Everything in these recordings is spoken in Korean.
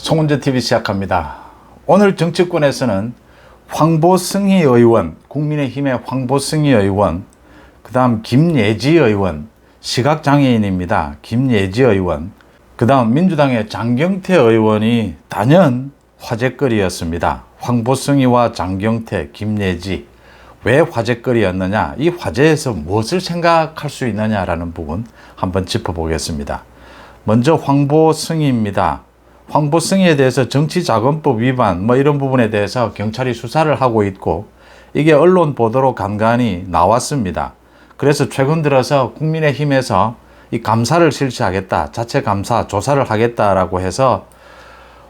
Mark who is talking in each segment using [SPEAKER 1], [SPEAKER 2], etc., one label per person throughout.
[SPEAKER 1] 송은재TV 시작합니다. 오늘 정치권에서는 황보승희 의원, 국민의힘의 황보승희 의원, 그 다음 김예지 의원, 시각장애인입니다. 김예지 의원, 그 다음 민주당의 장경태 의원이 단연 화제거리였습니다. 황보승희와 장경태, 김예지, 왜 화제거리였느냐, 이 화제에서 무엇을 생각할 수 있느냐라는 부분 한번 짚어보겠습니다. 먼저 황보승희입니다. 황보승희에 대해서 정치자금법 위반 이런 부분에 대해서 경찰이 수사를 하고 있고, 이게 언론 보도로 간간히 나왔습니다. 그래서 최근 들어서 국민의힘에서 이 감사를 실시하겠다, 자체 감사 조사를 하겠다라고 해서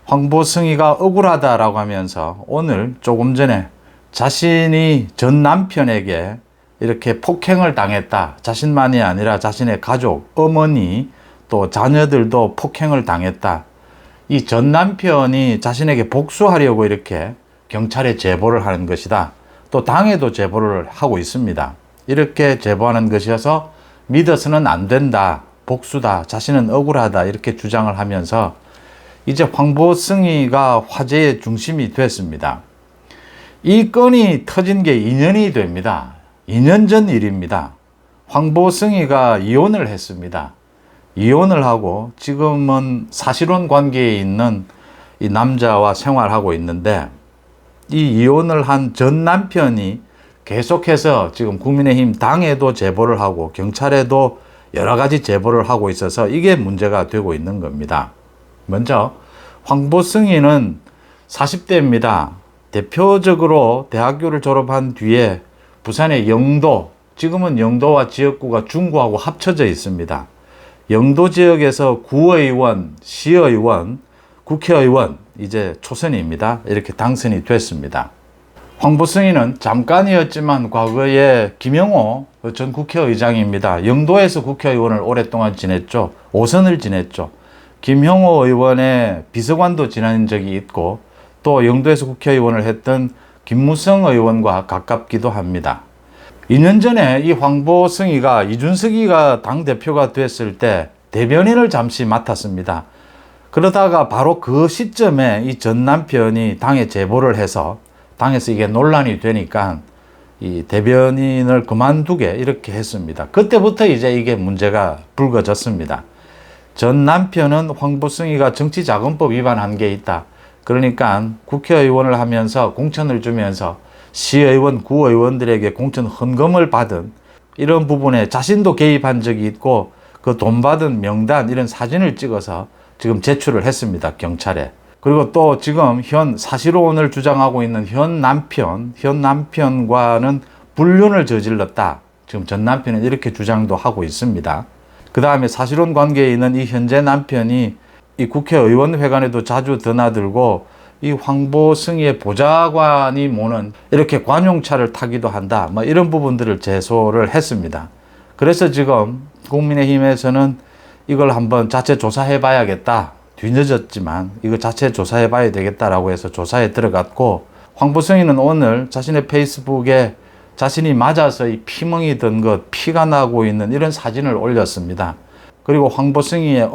[SPEAKER 1] 황보승희가 억울하다라고 하면서 오늘 조금 전에 자신이 전 남편에게 이렇게 폭행을 당했다, 자신만이 아니라 자신의 가족, 어머니 또 자녀들도 폭행을 당했다, 이 전 남편이 자신에게 복수하려고 이렇게 경찰에 제보를 하는 것이다, 또 당에도 제보를 하고 있습니다. 이렇게 제보하는 것이어서 믿어서는 안 된다, 복수다, 자신은 억울하다, 이렇게 주장을 하면서 이제 황보승희가 화제의 중심이 됐습니다. 이 건이 터진 게 2년이 됩니다. 2년 전 일입니다. 황보승희가 이혼을 했습니다. 이혼을 하고 지금은 사실혼 관계에 있는 이 남자와 생활하고 있는데, 이 이혼을 한 전 남편이 계속해서 지금 국민의힘 당에도 제보를 하고 경찰에도 여러 가지 제보를 하고 있어서 이게 문제가 되고 있는 겁니다. 먼저 황보승희는 40대입니다. 대표적으로 대학교를 졸업한 뒤에 부산의 영도, 지금은 영도와 지역구가 중구하고 합쳐져 있습니다. 영도 지역에서 구의원, 시의원, 국회의원, 이제 초선입니다. 이렇게 당선이 됐습니다. 황보승희는 잠깐이었지만 과거에 김영호 전 국회의장입니다. 영도에서 국회의원을 오랫동안 지냈죠. 5선을 지냈죠. 김영호 의원의 비서관도 지낸 적이 있고, 또 영도에서 국회의원을 했던 김무성 의원과 가깝기도 합니다. 2년 전에 이 황보승희가 이준석이가 당대표가 됐을 때 대변인을 잠시 맡았습니다. 그러다가 바로 그 시점에 이 전 남편이 당에 제보를 해서 당에서 이게 논란이 되니까 이 대변인을 그만두게 이렇게 했습니다. 그때부터 이제 이게 문제가 불거졌습니다. 전 남편은 황보승희가 정치자금법 위반한 게 있다, 그러니까 국회의원을 하면서 공천을 주면서 시의원, 구의원들에게 공천 헌금을 받은 이런 부분에 자신도 개입한 적이 있고, 그 돈 받은 명단 이런 사진을 찍어서 지금 제출을 했습니다, 경찰에. 그리고 또 지금 현 사실혼을 주장하고 있는 현 남편과는 불륜을 저질렀다, 지금 전 남편은 이렇게 주장도 하고 있습니다. 그 다음에 사실혼 관계에 있는 이 현재 남편이 이 국회의원 회관에도 자주 드나들고 이 황보승희의 보좌관이 모는 이렇게 관용차를 타기도 한다, 이런 부분들을 제소를 했습니다. 그래서 지금 국민의힘에서는 이걸 한번 자체 조사해 봐야겠다, 뒤늦었지만 이거 자체 조사해 봐야 되겠다라고 해서 조사에 들어갔고, 황보승희는 오늘 자신의 페이스북에 자신이 맞아서 이 피멍이 든 것, 피가 나고 있는 이런 사진을 올렸습니다. 그리고 황보승희의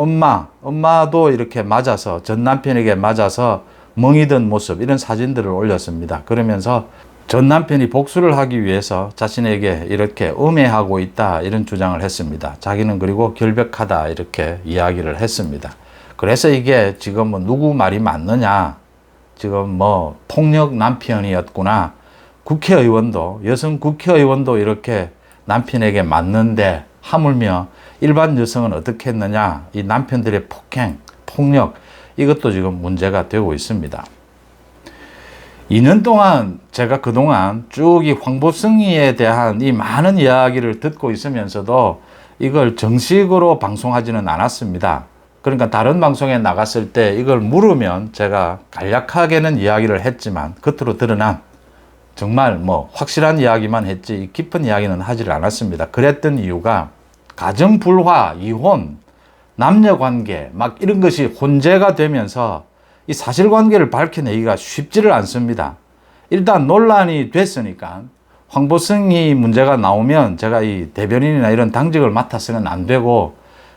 [SPEAKER 1] 엄마도 이렇게 맞아서, 전 남편에게 맞아서 멍이 든 모습, 이런 사진들을 올렸습니다. 그러면서 전 남편이 복수를 하기 위해서 자신에게 이렇게 음해하고 있다, 이런 주장을 했습니다. 자기는 그리고 결백하다, 이렇게 이야기를 했습니다. 그래서 이게 지금 누구 말이 맞느냐, 지금 폭력 남편이었구나, 국회의원도, 여성 국회의원도 이렇게 남편에게 맞는데 하물며 일반 여성은 어떻게 했느냐, 이 남편들의 폭행, 폭력, 이것도 지금 문제가 되고 있습니다. 2년 동안 제가 그동안 쭉 이 황보승희에 대한 이 많은 이야기를 듣고 있으면서도 이걸 정식으로 방송하지는 않았습니다. 그러니까 다른 방송에 나갔을 때 이걸 물으면 제가 간략하게는 이야기를 했지만 겉으로 드러난 정말 확실한 이야기만 했지 깊은 이야기는 하지를 않았습니다. 그랬던 이유가 가정 불화, 이혼, 남녀관계 이런 것이 혼재가 되면서 이 사실관계를 밝혀내기가 쉽지를 않습니다. 일단 논란이 됐으니까 황보승희 문제가 나오면 제가 이 대변인이나 이런 당직을 맡아서는 안 되고,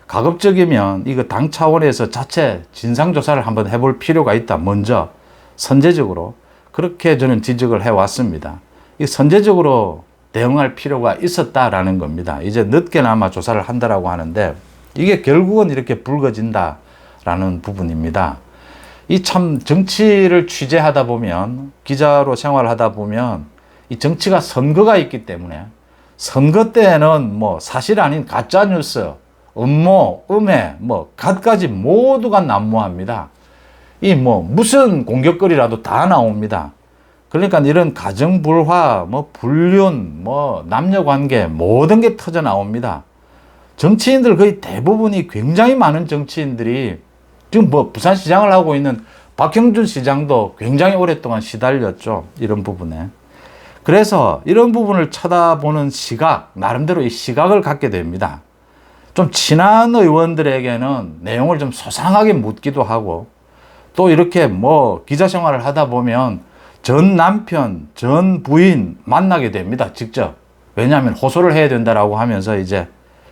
[SPEAKER 1] 가급적이면 이거 당 차원에서 자체 진상조사를 한번 해볼 필요가 있다. 먼저 선제적으로 그렇게 저는 지적을 해왔습니다. 이 선제적으로 대응할 필요가 있었다라는 겁니다. 이제 늦게나마 조사를 한다라고 하는데 이게 결국은 이렇게 불거진다라는 부분입니다. 이 참 정치를 취재하다 보면, 기자로 생활하다 보면 이 정치가 선거가 있기 때문에 선거 때에는 뭐 사실 아닌 가짜 뉴스, 음모, 음해, 뭐 갖가지 모두가 난무합니다. 이 뭐 무슨 공격거리라도 다 나옵니다. 그러니까 이런 가정불화, 뭐 불륜, 뭐 남녀관계 모든 게 터져 나옵니다. 정치인들 거의 대부분이, 굉장히 많은 정치인들이 지금 뭐 부산시장을 하고 있는 박형준 시장도 굉장히 오랫동안 시달렸죠. 이런 부분에. 그래서 이런 부분을 쳐다보는 시각, 나름대로 이 시각을 갖게 됩니다. 좀 친한 의원들에게는 내용을 좀 소상하게 묻기도 하고, 또 이렇게 뭐 기자 생활을 하다 보면 전 남편, 전 부인 만나게 됩니다. 직접. 왜냐하면 호소를 해야 된다라고 하면서 이제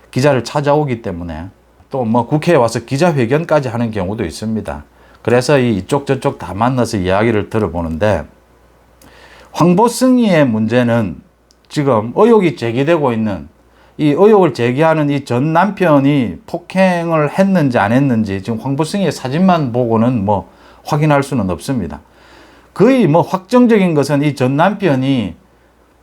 [SPEAKER 1] 기자를 찾아오기 때문에, 또 뭐 국회에 와서 기자회견까지 하는 경우도 있습니다. 그래서 이쪽 저쪽 다 만나서 이야기를 들어보는데, 황보승희의 문제는 지금 의혹이 제기되고 있는, 이 의혹을 제기하는 이 전 남편이 폭행을 했는지 안 했는지 지금 황보승희의 사진만 보고는 뭐 확인할 수는 없습니다. 거의 뭐 확정적인 것은 이 전 남편이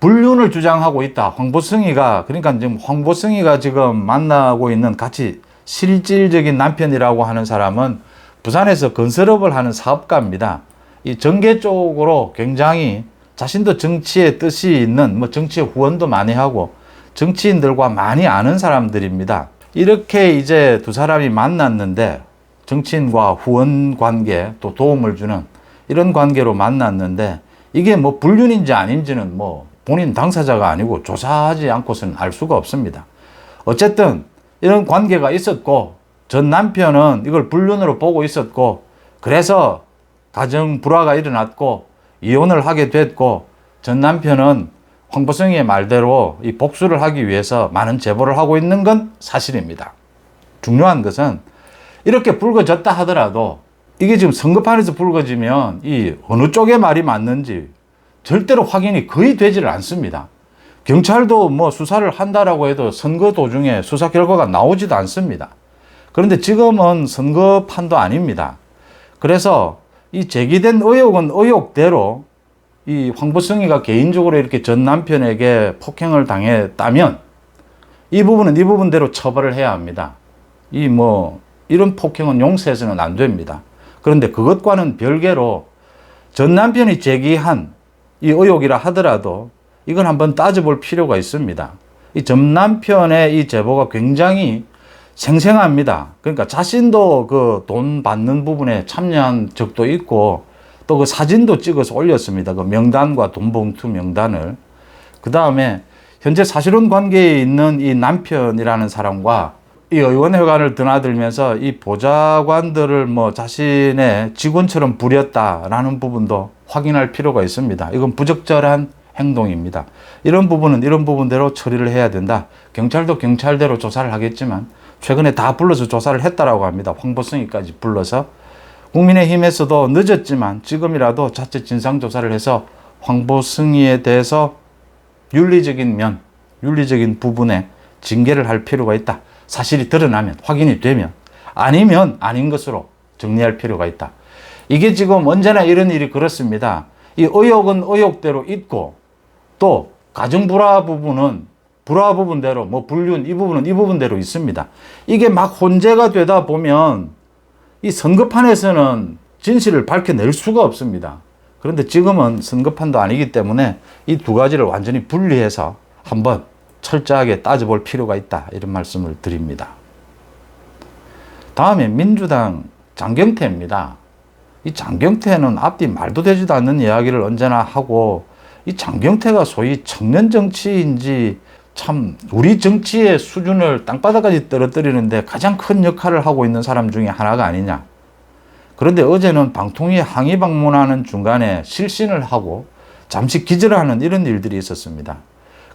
[SPEAKER 1] 불륜을 주장하고 있다. 황보승희가, 그러니까 지금 황보승희가 지금 만나고 있는 같이 실질적인 남편이라고 하는 사람은 부산에서 건설업을 하는 사업가입니다. 이 정계 쪽으로 굉장히 자신도 정치에 뜻이 있는, 뭐 정치에 후원도 많이 하고 정치인들과 많이 아는 사람들입니다. 이렇게 이제 두 사람이 만났는데, 정치인과 후원 관계, 또 도움을 주는 이런 관계로 만났는데, 이게 뭐 불륜인지 아닌지는 뭐 본인 당사자가 아니고 조사하지 않고서는 알 수가 없습니다. 어쨌든 이런 관계가 있었고, 전 남편은 이걸 불륜으로 보고 있었고, 그래서 가정 불화가 일어났고 이혼을 하게 됐고, 전 남편은 황보승희의 말대로 이 복수를 하기 위해서 많은 제보를 하고 있는 건 사실입니다. 중요한 것은 이렇게 불거졌다 하더라도 이게 지금 선거판에서 불거지면 이 어느 쪽의 말이 맞는지 절대로 확인이 거의 되지를 않습니다. 경찰도 뭐 수사를 한다라고 해도 선거 도중에 수사 결과가 나오지도 않습니다. 그런데 지금은 선거판도 아닙니다. 그래서 이 제기된 의혹은 의혹대로, 이 황보승희가 개인적으로 이렇게 전 남편에게 폭행을 당했다면 이 부분은 이 부분대로 처벌을 해야 합니다. 이 뭐 이런 폭행은 용서해서는 안 됩니다. 그런데 그것과는 별개로 전 남편이 제기한 이 의혹이라 하더라도 이건 한번 따져볼 필요가 있습니다. 이 전 남편의 이 제보가 굉장히 생생합니다. 그러니까 자신도 그 돈 받는 부분에 참여한 적도 있고, 또 그 사진도 찍어서 올렸습니다. 그 명단과 돈봉투 명단을. 그 다음에 현재 사실혼 관계에 있는 이 남편이라는 사람과 이 의원회관을 드나들면서 이 보좌관들을 뭐 자신의 직원처럼 부렸다라는 부분도 확인할 필요가 있습니다. 이건 부적절한 행동입니다. 이런 부분은 이런 부분대로 처리를 해야 된다. 경찰도 경찰대로 조사를 하겠지만 최근에 다 불러서 조사를 했다라고 합니다. 황보승희까지 불러서. 국민의힘에서도 늦었지만 지금이라도 자체 진상조사를 해서 황보승희에 대해서 윤리적인 면, 윤리적인 부분에 징계를 할 필요가 있다. 사실이 드러나면, 확인이 되면, 아니면 아닌 것으로 정리할 필요가 있다. 이게 지금 언제나 이런 일이 그렇습니다. 이 의혹은 의혹대로 있고, 또 가정불화 부분은 불화 부분대로, 뭐 불륜 이 부분은 이 부분대로 있습니다. 이게 막 혼재가 되다 보면 이 선거판에서는 진실을 밝혀낼 수가 없습니다. 그런데 지금은 선거판도 아니기 때문에 이 두 가지를 완전히 분리해서 한번 철저하게 따져볼 필요가 있다. 이런 말씀을 드립니다. 다음에 민주당 장경태입니다. 이 장경태는 앞뒤 말도 되지도 않는 이야기를 언제나 하고, 이 장경태가 소위 청년 정치인지 참 우리 정치의 수준을 땅바닥까지 떨어뜨리는데 가장 큰 역할을 하고 있는 사람 중에 하나가 아니냐. 그런데 어제는 방통위에 항의 방문하는 중간에 실신을 하고 잠시 기절을 하는 이런 일들이 있었습니다.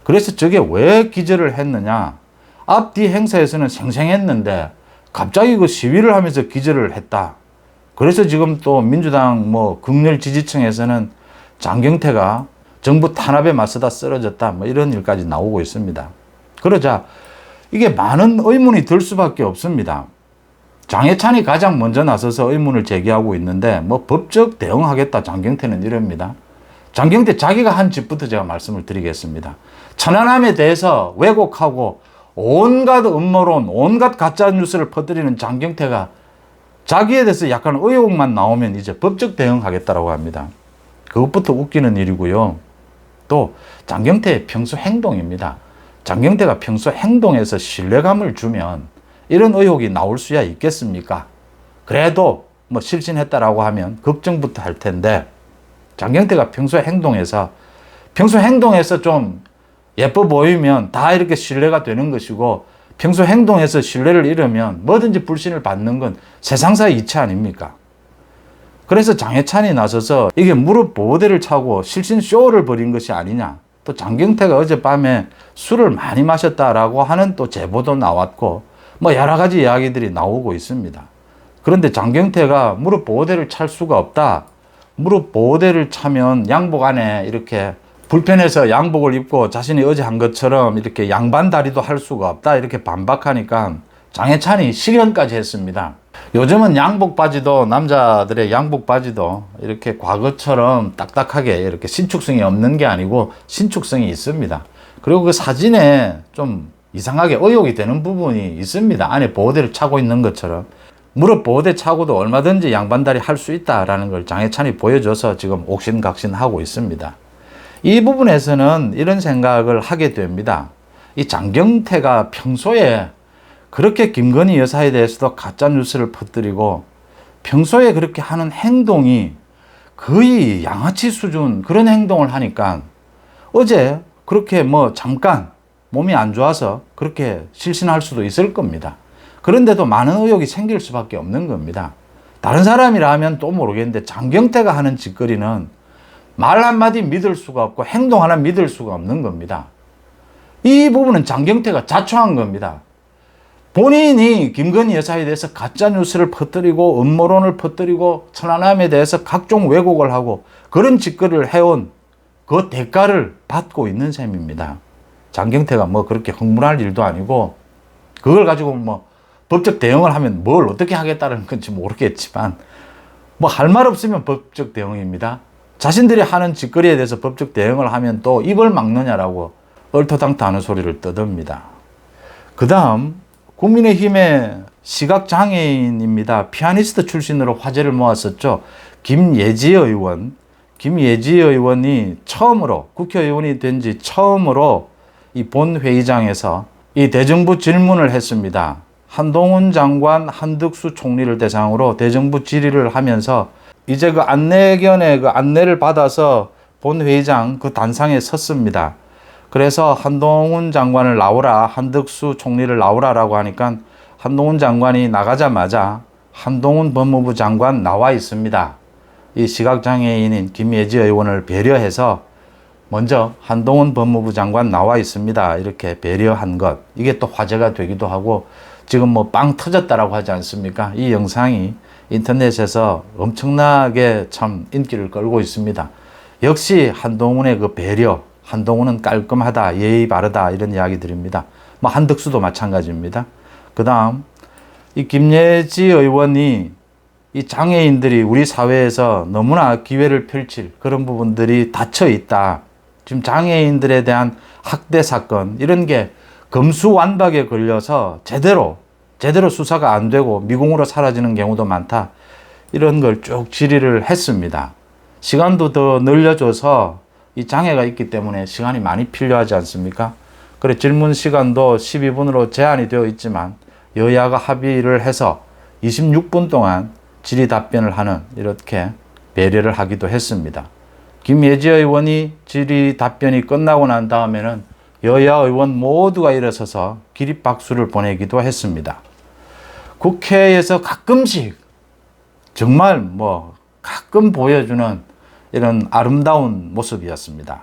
[SPEAKER 1] 그래서 저게 왜 기절을 했느냐. 앞뒤 행사에서는 생생했는데 갑자기 그 시위를 하면서 기절을 했다. 그래서 지금 또 민주당 뭐 극렬 지지층에서는 장경태가 정부 탄압에 맞서다 쓰러졌다. 뭐 이런 일까지 나오고 있습니다. 그러자 이게 많은 의문이 들 수밖에 없습니다. 장해찬이 가장 먼저 나서서 의문을 제기하고 있는데 뭐 법적 대응하겠다 장경태는 이럽니다. 장경태 자기가 한 짓부터 제가 말씀을 드리겠습니다. 천안함에 대해서 왜곡하고 온갖 음모론, 온갖 가짜뉴스를 퍼뜨리는 장경태가 자기에 대해서 약간 의혹만 나오면 이제 법적 대응하겠다라고 합니다. 그것부터 웃기는 일이고요. 또 장경태의 평소 행동입니다. 장경태가 평소 행동에서 신뢰감을 주면 이런 의혹이 나올 수야 있겠습니까? 그래도 뭐 실신했다라고 하면 걱정부터 할 텐데 장경태가 평소 행동에서 좀 예뻐 보이면 다 이렇게 신뢰가 되는 것이고 평소 행동에서 신뢰를 잃으면 뭐든지 불신을 받는 건 세상사의 이치 아닙니까? 그래서 장해찬이 나서서 이게 무릎 보호대를 차고 실신 쇼를 벌인 것이 아니냐. 또 장경태가 어젯밤에 술을 많이 마셨다라고 하는 또 제보도 나왔고 뭐 여러 가지 이야기들이 나오고 있습니다. 그런데 장경태가 무릎 보호대를 찰 수가 없다. 무릎 보호대를 차면 양복 안에 이렇게 불편해서 양복을 입고 자신이 어제 한 것처럼 이렇게 양반 다리도 할 수가 없다. 이렇게 반박하니까 장해찬이 실현까지 했습니다. 요즘은 양복 바지도 남자들의 양복 바지도 이렇게 과거처럼 딱딱하게 이렇게 신축성이 없는 게 아니고 신축성이 있습니다. 그리고 그 사진에 좀 이상하게 의혹이 되는 부분이 있습니다. 안에 보호대를 차고 있는 것처럼. 무릎 보호대 차고도 얼마든지 양반다리 할 수 있다라는 걸 장해찬이 보여줘서 지금 옥신각신하고 있습니다. 이 부분에서는 이런 생각을 하게 됩니다. 이 장경태가 평소에 그렇게 김건희 여사에 대해서도 가짜뉴스를 퍼뜨리고 평소에 그렇게 하는 행동이 거의 양아치 수준 그런 행동을 하니까 어제 그렇게 뭐 잠깐 몸이 안 좋아서 그렇게 실신할 수도 있을 겁니다. 그런데도 많은 의혹이 생길 수밖에 없는 겁니다. 다른 사람이라면 또 모르겠는데 장경태가 하는 짓거리는 말 한마디 믿을 수가 없고 행동 하나 믿을 수가 없는 겁니다. 이 부분은 장경태가 자초한 겁니다. 본인이 김건희 여사에 대해서 가짜뉴스를 퍼뜨리고 음모론을 퍼뜨리고 천안함에 대해서 각종 왜곡을 하고 그런 짓거리를 해온 그 대가를 받고 있는 셈입니다. 장경태가 뭐 그렇게 흥분할 일도 아니고 그걸 가지고 뭐 법적 대응을 하면 뭘 어떻게 하겠다는 건지 모르겠지만 뭐 할 말 없으면 법적 대응입니다. 자신들이 하는 짓거리에 대해서 법적 대응을 하면 또 입을 막느냐라고 얼토당토 하는 소리를 떠듭니다. 그 다음 국민의힘의 시각장애인입니다. 피아니스트 출신으로 화제를 모았었죠. 김예지 의원이 처음으로 국회의원이 된 지 처음으로 이 본회의장에서 이 대정부 질문을 했습니다. 한동훈 장관, 한덕수 총리를 대상으로 대정부 질의를 하면서 이제 그 안내견의 그 안내를 받아서 본회의장 그 단상에 섰습니다. 그래서 한동훈 장관을 나오라, 한덕수 총리를 나오라라고 하니까 한동훈 장관이 나가자마자 한동훈 법무부 장관 나와 있습니다. 이 시각장애인인 김예지 의원을 배려해서 먼저 한동훈 법무부 장관 나와 있습니다. 이렇게 배려한 것. 이게 또 화제가 되기도 하고 지금 뭐 빵 터졌다라고 하지 않습니까? 이 영상이 인터넷에서 엄청나게 참 인기를 끌고 있습니다. 역시 한동훈의 그 배려, 한동훈은 깔끔하다, 예의 바르다 이런 이야기들입니다. 뭐 한덕수도 마찬가지입니다. 그 다음 이 김예지 의원이 이 장애인들이 우리 사회에서 너무나 기회를 펼칠 그런 부분들이 닫혀 있다. 지금 장애인들에 대한 학대 사건 이런 게 검수완박에 걸려서 제대로 수사가 안 되고 미궁으로 사라지는 경우도 많다. 이런 걸 쭉 질의를 했습니다. 시간도 더 늘려줘서 이 장애가 있기 때문에 시간이 많이 필요하지 않습니까? 그래 질문 시간도 12분으로 제한이 되어 있지만 여야가 합의를 해서 26분 동안 질의 답변을 하는 이렇게 배려를 하기도 했습니다. 김예지 의원이 질의 답변이 끝나고 난 다음에는 여야 의원 모두가 일어서서 기립박수를 보내기도 했습니다. 국회에서 가끔씩 정말 뭐 가끔 보여주는 이런 아름다운 모습이었습니다.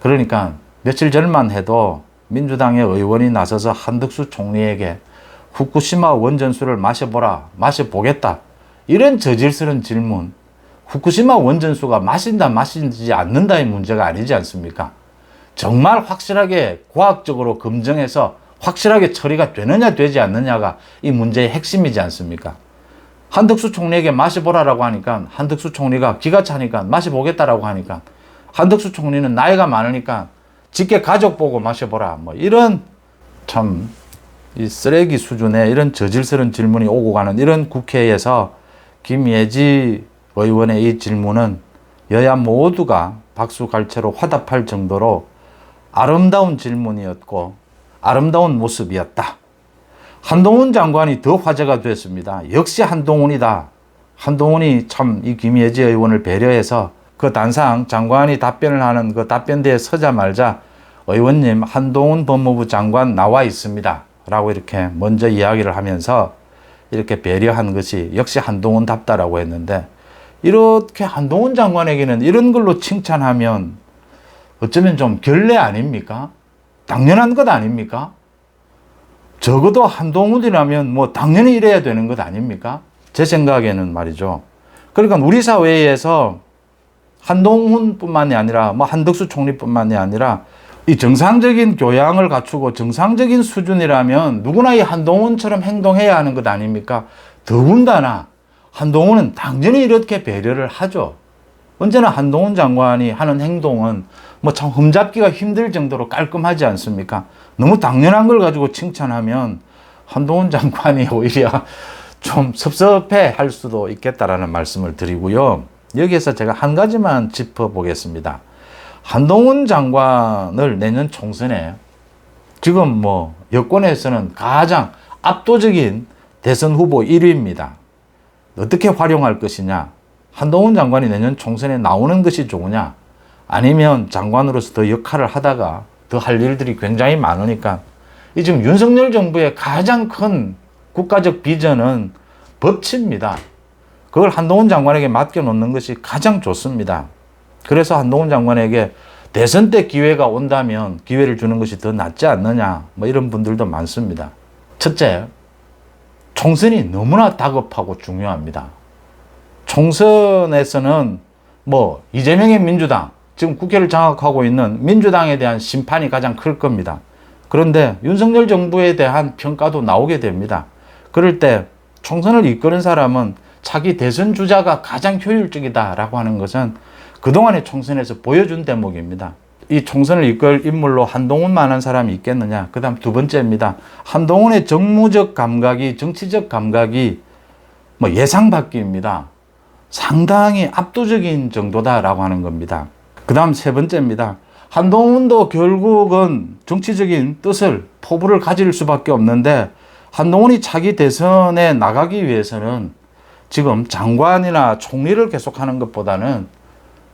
[SPEAKER 1] 그러니까 며칠 전만 해도 민주당의 의원이 나서서 한덕수 총리에게 후쿠시마 원전수를 마셔보라, 마셔보겠다. 이런 저질스러운 질문. 후쿠시마 원전수가 마신다, 마시지 않는다의 문제가 아니지 않습니까? 정말 확실하게 과학적으로 검증해서 확실하게 처리가 되느냐, 되지 않느냐가 이 문제의 핵심이지 않습니까? 한덕수 총리에게 마셔보라라고 하니까 한덕수 총리가 기가 차니까 마셔보겠다라고 하니까 한덕수 총리는 나이가 많으니까 직계 가족 보고 마셔보라. 뭐 이런 참 이 쓰레기 수준의 이런 저질스러운 질문이 오고 가는 이런 국회에서 김예지 의원의 이 질문은 여야 모두가 박수갈채로 화답할 정도로 아름다운 질문이었고 아름다운 모습이었다. 한동훈 장관이 더 화제가 됐습니다. 역시 한동훈이다. 한동훈이 참 이 김예지 의원을 배려해서 그 단상 장관이 답변을 하는 그 답변대에 서자마자 의원님 한동훈 법무부 장관 나와 있습니다. 라고 이렇게 먼저 이야기를 하면서 이렇게 배려한 것이 역시 한동훈답다라고 했는데 이렇게 한동훈 장관에게는 이런 걸로 칭찬하면 어쩌면 좀 결례 아닙니까? 당연한 것 아닙니까? 적어도 한동훈이라면 뭐 당연히 이래야 되는 것 아닙니까? 제 생각에는 말이죠. 그러니까 우리 사회에서 한동훈뿐만이 아니라 뭐 한덕수 총리뿐만이 아니라 이 정상적인 교양을 갖추고 정상적인 수준이라면 누구나 이 한동훈처럼 행동해야 하는 것 아닙니까? 더군다나 한동훈은 당연히 이렇게 배려를 하죠. 언제나 한동훈 장관이 하는 행동은 뭐 참 흠잡기가 힘들 정도로 깔끔하지 않습니까? 너무 당연한 걸 가지고 칭찬하면 한동훈 장관이 오히려 좀 섭섭해 할 수도 있겠다라는 말씀을 드리고요. 여기에서 제가 한 가지만 짚어보겠습니다. 한동훈 장관을 내년 총선에 지금 뭐 여권에서는 가장 압도적인 대선 후보 1위입니다. 어떻게 활용할 것이냐? 한동훈 장관이 내년 총선에 나오는 것이 좋으냐? 아니면 장관으로서 더 역할을 하다가 더 할 일들이 굉장히 많으니까 이 지금 윤석열 정부의 가장 큰 국가적 비전은 법치입니다. 그걸 한동훈 장관에게 맡겨놓는 것이 가장 좋습니다. 그래서 한동훈 장관에게 대선 때 기회가 온다면 기회를 주는 것이 더 낫지 않느냐 뭐 이런 분들도 많습니다. 첫째, 총선이 너무나 다급하고 중요합니다. 총선에서는 뭐 이재명의 민주당, 지금 국회를 장악하고 있는 민주당에 대한 심판이 가장 클 겁니다. 그런데 윤석열 정부에 대한 평가도 나오게 됩니다. 그럴 때 총선을 이끄는 사람은 차기 대선 주자가 가장 효율적이다라고 하는 것은 그동안의 총선에서 보여준 대목입니다. 이 총선을 이끌 인물로 한동훈만한 사람이 있겠느냐. 그 다음 두 번째입니다. 한동훈의 정무적 감각이, 정치적 감각이 뭐 예상 밖입니다. 상당히 압도적인 정도다라고 하는 겁니다. 그 다음 세 번째입니다. 한동훈도 결국은 정치적인 뜻을, 포부를 가질 수밖에 없는데 한동훈이 차기 대선에 나가기 위해서는 지금 장관이나 총리를 계속하는 것보다는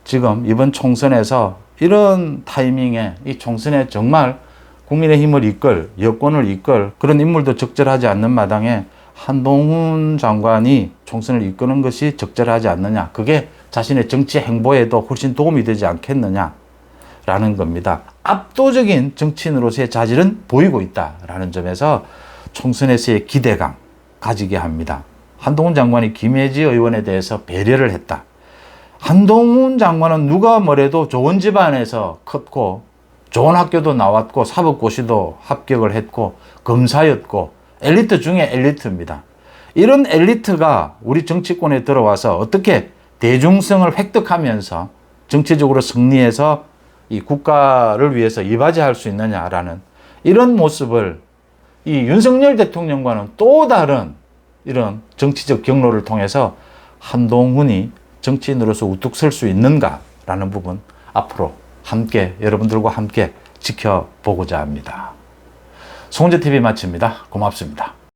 [SPEAKER 1] 지금 이번 총선에서 이런 타이밍에 이 총선에 정말 국민의힘을 이끌, 여권을 이끌 그런 인물도 적절하지 않는 마당에 한동훈 장관이 총선을 이끄는 것이 적절하지 않느냐. 그게 자신의 정치 행보에도 훨씬 도움이 되지 않겠느냐라는 겁니다. 압도적인 정치인으로서의 자질은 보이고 있다라는 점에서 총선에서의 기대감 가지게 합니다. 한동훈 장관이 김예지 의원에 대해서 배려를 했다. 한동훈 장관은 누가 뭐래도 좋은 집안에서 컸고 좋은 학교도 나왔고 사법고시도 합격을 했고 검사였고 엘리트 중에 엘리트입니다. 이런 엘리트가 우리 정치권에 들어와서 어떻게 대중성을 획득하면서 정치적으로 승리해서 이 국가를 위해서 이바지할 수 있느냐라는 이런 모습을 이 윤석열 대통령과는 또 다른 이런 정치적 경로를 통해서 한동훈이 정치인으로서 우뚝 설 수 있는가라는 부분 앞으로 함께 여러분들과 함께 지켜보고자 합니다. 송은재TV 마칩니다. 고맙습니다.